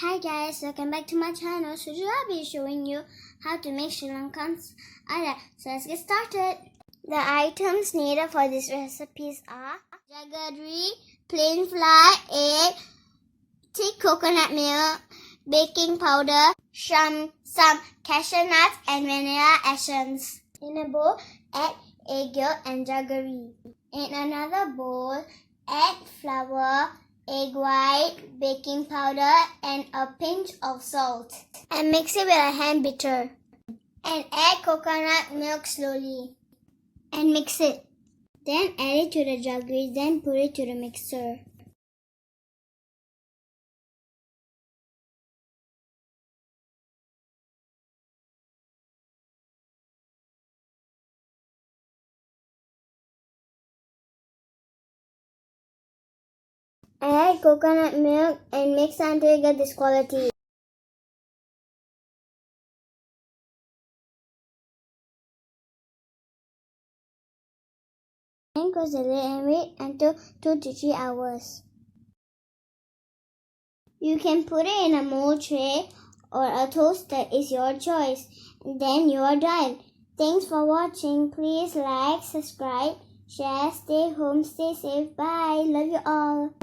Hi guys, welcome back to my channel. So today I'll be showing you how to make Sri Lankan ada. So let's get started. The items needed for this recipes are jaggery, plain flour, egg, thick coconut milk, baking powder, some cashew nuts and vanilla essence. In a bowl, add egg yolk and jaggery. In another bowl, add flour, egg white, baking powder and a pinch of salt. And mix it with a hand beater. And add coconut milk slowly. And mix it. Then add it to the jaggery, then put it to the mixer. Add coconut milk and mix until you get this quality. Then close the lid and wait until 2 to 3 hours. You can put it in a mold tray or a toaster, is your choice. Then you are done. Thanks for watching. Please like, subscribe, share, stay home, stay safe. Bye. Love you all.